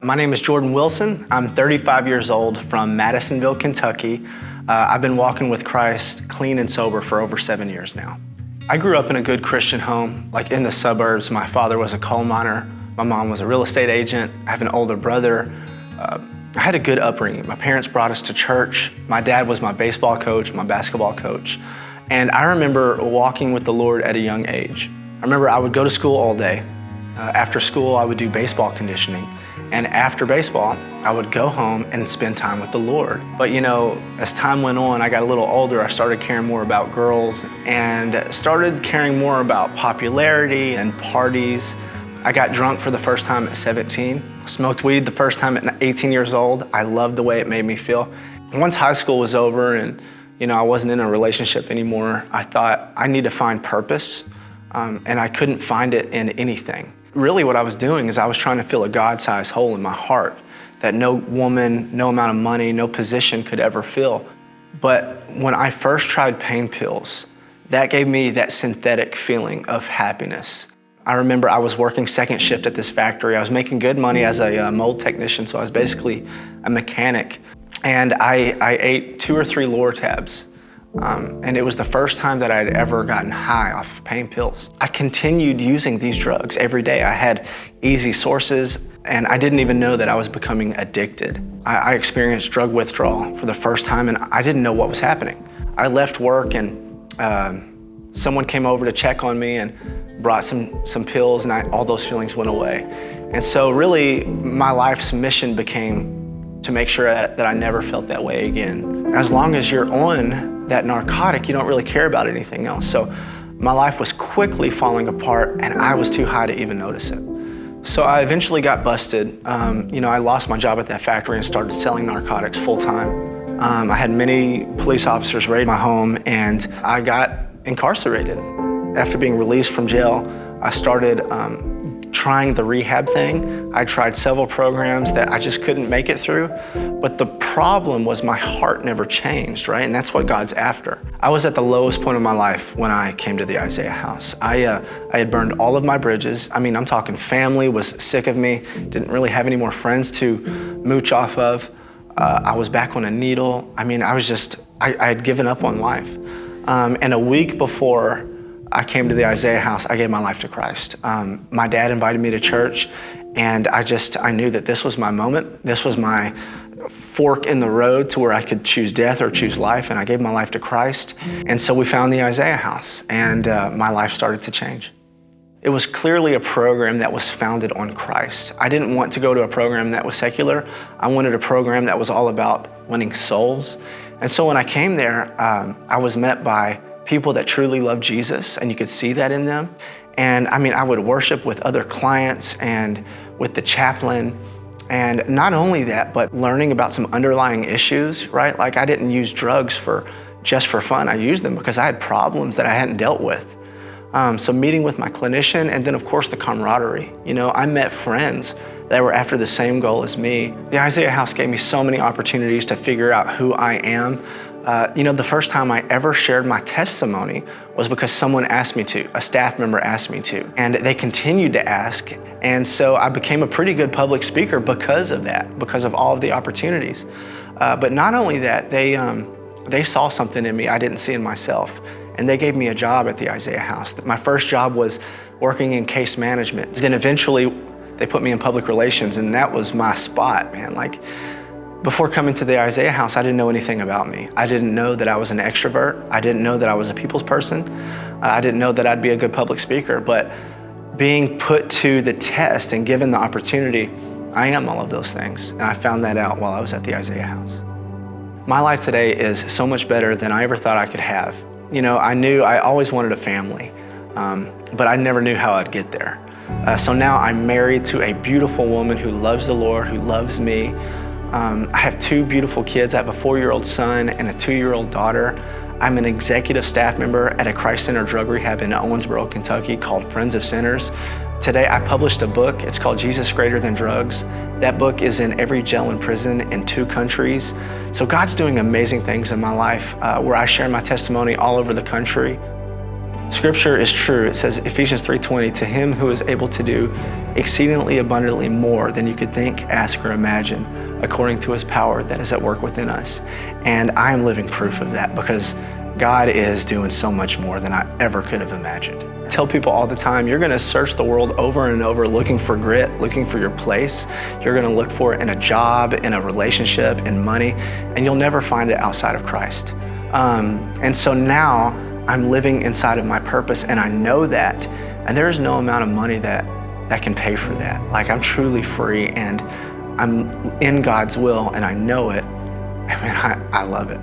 My name is Jordan Wilson. I'm 35 years old from Madisonville, Kentucky. I've been walking with Christ clean and sober for over 7 years now. I grew up in a good Christian home, like in the suburbs. My father was a coal miner. My mom was a real estate agent. I have an older brother. I had a good upbringing. My parents brought us to church. My dad was my baseball coach, my basketball coach. And I remember walking with the Lord at a young age. I remember I would go to school all day. After school, I would do baseball conditioning. And after baseball, I would go home and spend time with the Lord. But you know, as time went on, I got a little older, I started caring more about girls and started caring more about popularity and parties. I got drunk for the first time at 17, smoked weed the first time at 18 years old. I loved the way it made me feel. Once high school was over and I wasn't in a relationship anymore, I thought I need to find purpose, and I couldn't find it in anything. Really what I was doing is I was trying to fill a God-sized hole in my heart that no woman, no amount of money, no position could ever fill. But when I first tried pain pills, that gave me that synthetic feeling of happiness. I remember I was working second shift at this factory. I was making good money as a mold technician, so I was basically a mechanic. And I ate 2 or 3 Lortabs. And it was the first time that I had ever gotten high off of pain pills. I continued using these drugs every day. I had easy sources, and I didn't even know that I was becoming addicted. I experienced drug withdrawal for the first time, and I didn't know what was happening. I left work, and someone came over to check on me and brought some pills, and all those feelings went away. And so really, my life's mission became to make sure that I never felt that way again. As long as you're on that narcotic, you don't really care about anything else. So my life was quickly falling apart, and I was too high to even notice it. So I eventually got busted. I lost my job at that factory and started selling narcotics full time. I had many police officers raid my home, and I got incarcerated. After being released from jail, I started trying the rehab thing. I tried several programs that I just couldn't make it through, but the problem was my heart never changed, right? And that's what God's after. I was at the lowest point of my life when I came to the Isaiah House. I had burned all of my bridges. I mean, I'm talking family was sick of me, didn't really have any more friends to mooch off of. I was back on a needle. I mean, I had given up on life. And a week before I came to the Isaiah House, I gave my life to Christ. My dad invited me to church, and I knew that this was my moment. This was my fork in the road to where I could choose death or choose life, and I gave my life to Christ. And so we found the Isaiah House, and my life started to change. It was clearly a program that was founded on Christ. I didn't want to go to a program that was secular. I wanted a program that was all about winning souls. And so when I came there, I was met by people that truly love Jesus, and you could see that in them. And I mean, I would worship with other clients and with the chaplain. And not only that, but learning about some underlying issues, right? Like I didn't use drugs just for fun. I used them because I had problems that I hadn't dealt with. So meeting with my clinician, and then of course the camaraderie. I met friends that were after the same goal as me. The Isaiah House gave me so many opportunities to figure out who I am. The first time I ever shared my testimony was because someone asked me to, a staff member asked me to, and they continued to ask. And so I became a pretty good public speaker because of that, because of all of the opportunities. But not only that, they saw something in me I didn't see in myself, and they gave me a job at the Isaiah House. My first job was working in case management. Then eventually they put me in public relations, and that was my spot, man. Before coming to the Isaiah House, I didn't know anything about me. I didn't know that I was an extrovert. I didn't know that I was a people's person. I didn't know that I'd be a good public speaker, but being put to the test and given the opportunity, I am all of those things. And I found that out while I was at the Isaiah House. My life today is so much better than I ever thought I could have. I knew I always wanted a family, but I never knew how I'd get there. So now I'm married to a beautiful woman who loves the Lord, who loves me. I have 2 beautiful kids. I have a 4-year-old son and a 2-year-old daughter. I'm an executive staff member at a Christ Center drug rehab in Owensboro, Kentucky called Friends of Sinners. Today I published a book. It's called Jesus Greater Than Drugs. That book is in every jail and prison in 2 countries. So God's doing amazing things in my life where I share my testimony all over the country. Scripture is true. It says, Ephesians 3:20, to him who is able to do exceedingly abundantly more than you could think, ask, or imagine, according to his power that is at work within us. And I am living proof of that because God is doing so much more than I ever could have imagined. I tell people all the time, you're gonna search the world over and over looking for grit, looking for your place. You're gonna look for it in a job, in a relationship, in money, and you'll never find it outside of Christ. And so now I'm living inside of my purpose, and I know that, and there is no amount of money that can pay for that. Like, I'm truly free, and I'm in God's will, and I know it. I mean, I love it.